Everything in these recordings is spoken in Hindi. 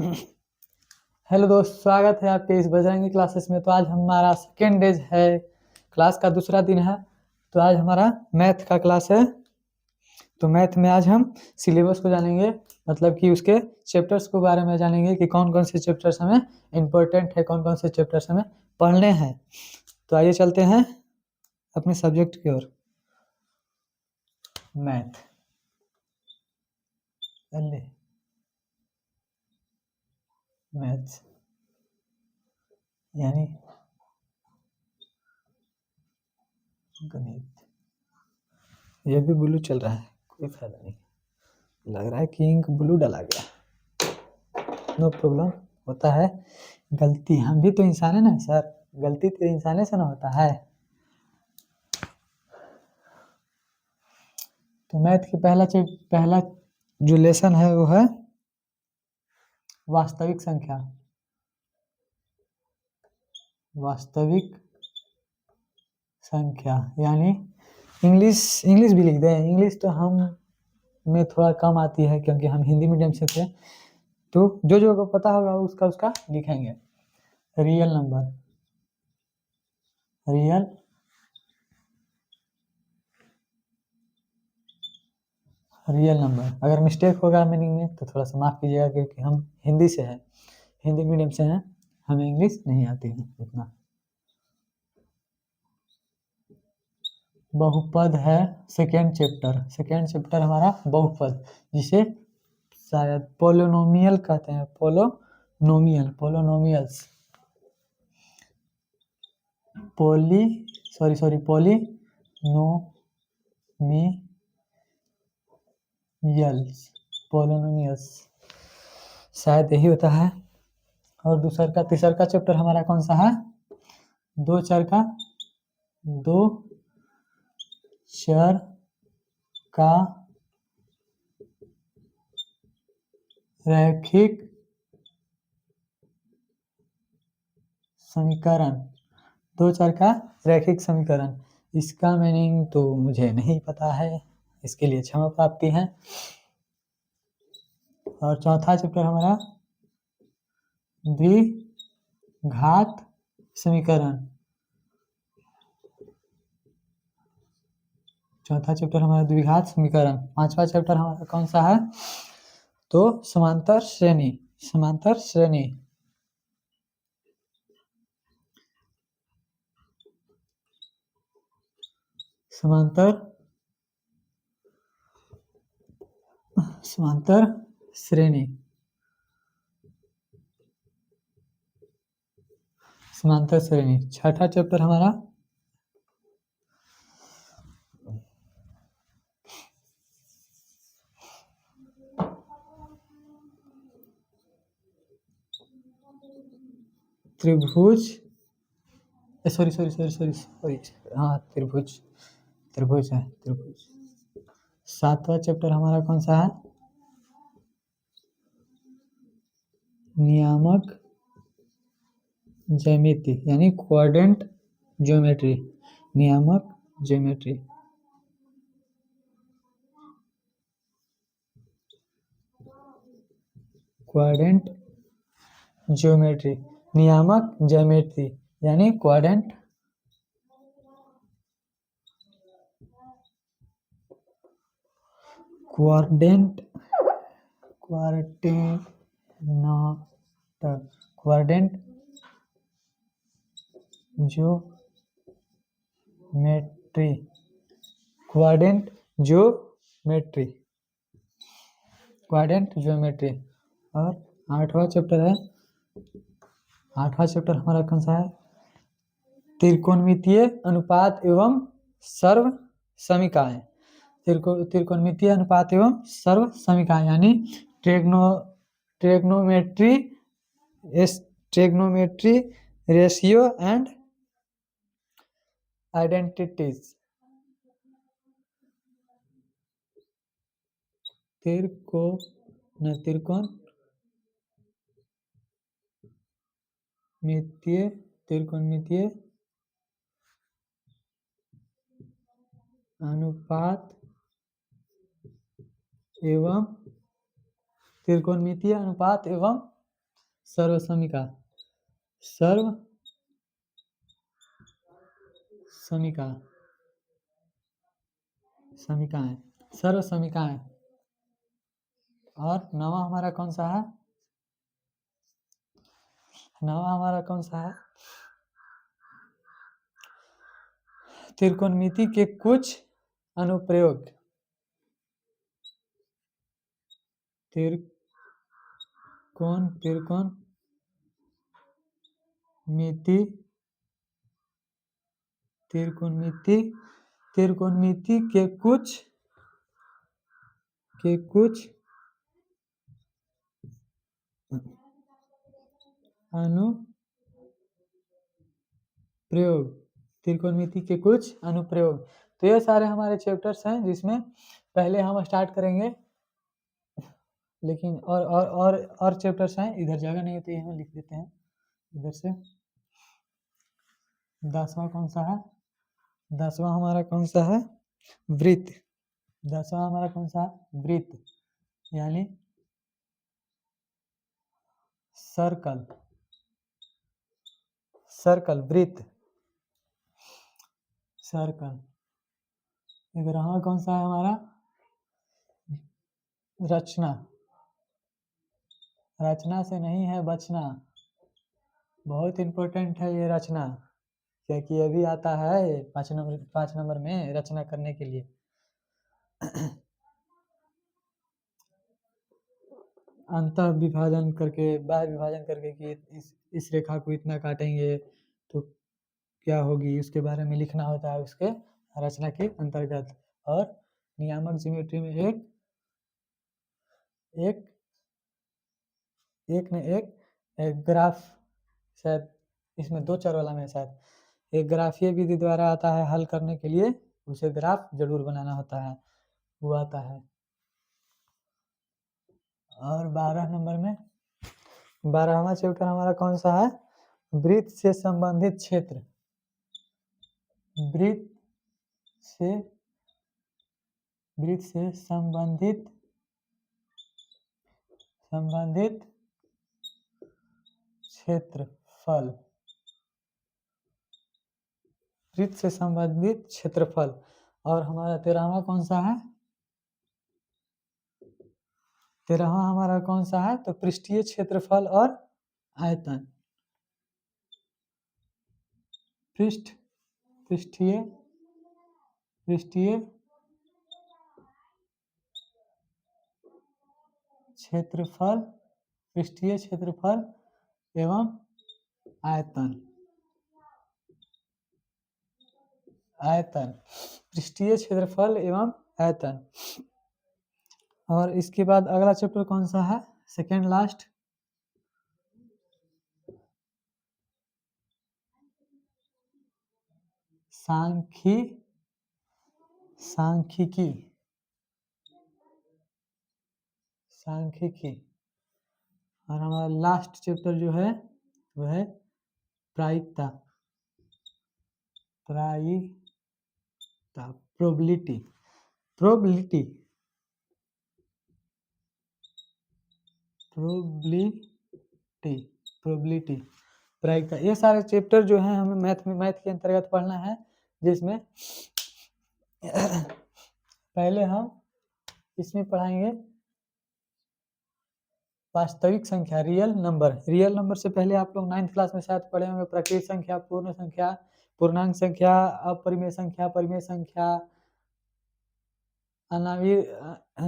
हेलो दोस्त, स्वागत है आपके इस बजरंगी क्लासेस में। तो आज हमारा सेकेंड डेज है, क्लास का दूसरा दिन है। तो आज हमारा मैथ का क्लास है। तो मैथ में आज हम सिलेबस को जानेंगे, मतलब कि उसके चैप्टर्स के बारे में जानेंगे कि कौन कौन से चैप्टर्स हमें इम्पोर्टेंट है, कौन कौन से चैप्टर्स हमें पढ़ने हैं। तो आइए चलते हैं अपने सब्जेक्ट की ओर। मैथ मैथ्स यानी गणित। ये भी ब्लू चल रहा है, कोई फायदा नहीं। लग रहा है कि इंक ब्लू डाला गया। नो प्रॉब्लम, होता है गलती। हम भी तो इंसान है ना सर, गलती तो इंसाने से ना होता है। तो मैथ की पहला जो लेसन है वो है वास्तविक संख्या। वास्तविक संख्या यानी इंग्लिश भी लिख दें। इंग्लिश तो हम में थोड़ा कम आती है क्योंकि हम हिंदी मीडियम से थे। तो जो को पता होगा उसका उसका लिखेंगे। Real number, real real number. अगर मिस्टेक होगा मीनिंग में तो थोड़ा सा माफ़ कीजिएगा, क्योंकि हम हिंदी से हैं, हिंदी मीडियम से हैं, हमें इंग्लिश नहीं आती है उतना। बहुपद है सेकेंड चैप्टर हमारा बहुपद, जिसे शायद पोलोनोमियल कहते हैं। पोलोनोमियल्स पोलोनोमियल्स शायद यही होता है। और तीसर का चैप्टर हमारा कौन सा है? दो चर का रैखिक समीकरण। दो चर का रैखिक समीकरण, इसका मीनिंग तो मुझे नहीं पता है, इसके लिए क्षमा प्राप्ति है। और चौथा चैप्टर हमारा द्विघात समीकरण। चौथा चैप्टर हमारा द्विघात समीकरण। पांचवा चैप्टर हमारा कौन सा है? तो समांतर श्रेणी। समांतर श्रेणी समांतर श्रेणी समांतर श्रेणी। छठा चैप्टर हमारा त्रिभुज। सॉरी हाँ, त्रिभुज है। सातवां चैप्टर हमारा कौन सा है? नियामक ज्यामिति यानी कोऑर्डिनेट ज्योमेट्री। नियामक ज्योमेट्री। कोऑर्डिनेट ज्योमेट्री, नियामक ज्योमेट्री यानी कोऑर्डिनेट ज्योमेट्री। और आठवां चैप्टर हमारा कौन सा है? त्रिकोणमितीय अनुपात एवं सर्व समीकरण। त्रिकोणमितीय अनुपात एवं सर्व समीकरण यानी ट्रिग्नोमेट्री रेशियो एंड आइडेंटिटीज। त्रिकोणमितीय अनुपात एवं सर्वसमिका, सर्व समिका, समिकाएं, सर्व समिकाएं। और नवा हमारा कौन सा है? नवा हमारा कौन सा है? त्रिकोणमिति के कुछ अनुप्रयोग। त्रिकोणमिति के कुछ अनुप्रयोग। त्रिकोणमिति के कुछ अनुप्रयोग। तो ये सारे हमारे चैप्टर्स हैं जिसमें पहले हम स्टार्ट करेंगे, लेकिन और चैप्टर्स हैं, इधर जगह नहीं होती है, हम लिख देते हैं इधर से। 10वां कौन सा है? 10वां हमारा कौन सा है? वृत्त। 10वां हमारा कौन सा है? वृत्त, यानी सर्कल, वृत्त, सर्कल। 11वां कौन सा है हमारा? रचना। रचना से नहीं है बचना, बहुत इम्पोर्टेंट है ये रचना, क्योंकि ये भी आता है 5 नंबर में रचना करने के लिए। अंतः विभाजन करके, बाह्य विभाजन करके कि इस रेखा को इतना काटेंगे तो क्या होगी, उसके बारे में लिखना होता है उसके रचना के अंतर्गत। और नियामक ज्योमेट्री में एक ग्राफ, शायद इसमें 2 चर वाला में शायद एक ग्राफीय विधि द्वारा आता है हल करने के लिए, उसे ग्राफ जरूर बनाना होता है, वो आता है। और 12 नंबर में 12वां चैप्टर हमारा कौन सा है? वृत्त से संबंधित क्षेत्र। वृत्त से संबंधित क्षेत्रफल। वृत्त से संबंधित क्षेत्रफल। और हमारा 13वां कौन सा है? 13वां हमारा कौन सा है? तो पृष्ठीय क्षेत्रफल और आयतन। पृष्ठीय क्षेत्रफल एवं आयतन। पृष्ठीय क्षेत्रफल एवं आयतन। और इसके बाद अगला चैप्टर कौन सा है? सेकेंड लास्ट, सांख्यिकी। और हमारा लास्ट चैप्टर जो है वह है प्रायिकता, प्रोबेबिलिटी। प्रायिकता। ये सारे चैप्टर जो हैं हमें मैथ के अंतर्गत पढ़ना है, जिसमें पहले हम इसमें पढ़ाएंगे वास्तविक संख्या, रियल नंबर से पहले आप लोग 9th क्लास में शायद पढ़े होंगे प्रकृत संख्या, पूर्ण संख्या, पूर्णांक संख्या, अपरिमेय संख्या, परिमेय संख्या,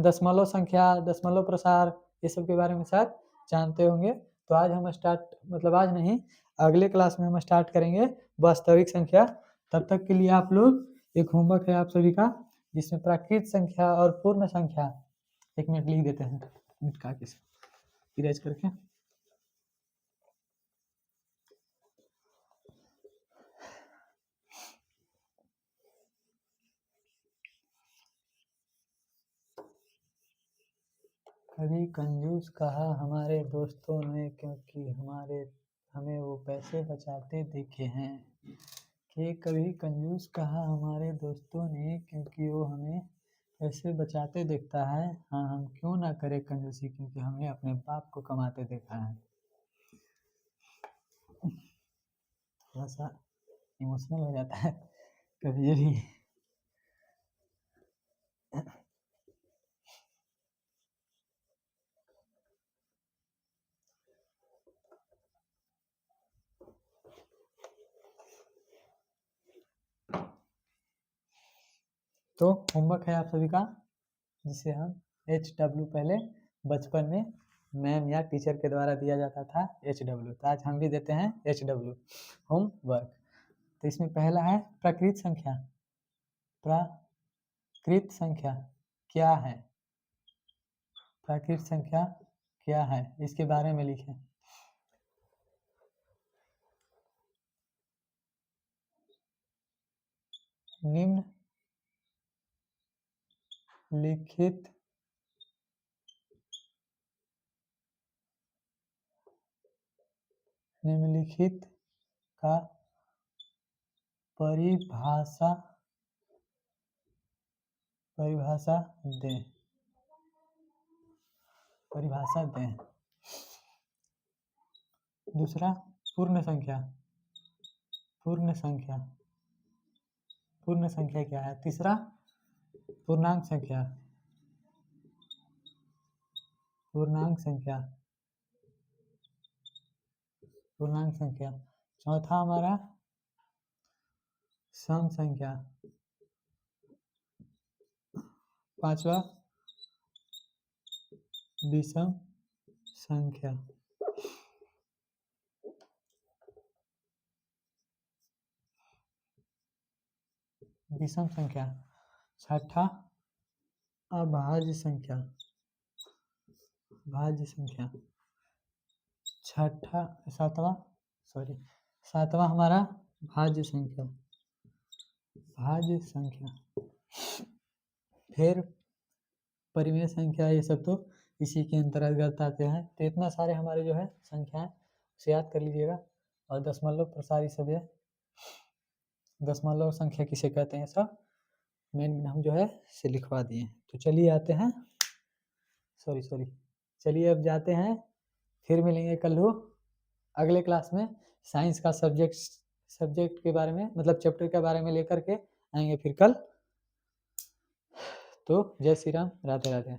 दशमलव संख्या, दशमलव प्रसार, ये सब के बारे में शायद जानते होंगे। तो आज हम आज नहीं, अगले क्लास में हम स्टार्ट करेंगे वास्तविक संख्या। तब तक के लिए आप लोग, एक होमवर्क है आप सभी का, जिसमें प्राकृत संख्या और पूर्ण संख्या 1 मिनट लिख देते हैं, मिटका के इरेज करके। कभी कंजूस कहा हमारे दोस्तों ने, क्योंकि हमें वो पैसे बचाते देखे हैं। कि कभी कंजूस कहा हमारे दोस्तों ने, क्योंकि वो हमें पैसे बचाते देखता है। हाँ, हम क्यों ना करें कंजूसी, क्योंकि हमने अपने बाप को कमाते देखा है। थोड़ा सा इमोशनल हो जाता है कभी भी। तो होमवर्क है आप सभी का, जिसे हम HW पहले बचपन में मैम या टीचर के द्वारा दिया जाता था HW, तो आज हम भी देते हैं HW होमवर्क। तो इसमें पहला है प्रकृत संख्या। प्रकृत संख्या क्या है? प्रकृत संख्या क्या है, इसके बारे में लिखें। निम्नलिखित का परिभाषा दें। दूसरा पूर्ण संख्या क्या है? तीसरा पूर्णांक संख्या। चौथा हमारा सम संख्या। पांचवा विषम संख्या। छठा अभाज्य संख्या। सातवां हमारा भाज्य संख्या। फिर परिमेय संख्या, ये सब तो इसी के अंतर्गत आते हैं। तो इतना सारे हमारे जो है संख्याएं उसे याद कर लीजिएगा। और दशमलव प्रसारी सब है, दशमलव संख्या किसे कहते हैं, सब मेन हम जो है से लिखवा दिए। तो चलिए आते हैं, चलिए अब जाते हैं, फिर मिलेंगे कल हो अगले क्लास में। साइंस का सब्जेक्ट के बारे में, मतलब चैप्टर के बारे में लेकर के आएंगे फिर कल। तो जय श्री राम, राधे राधे।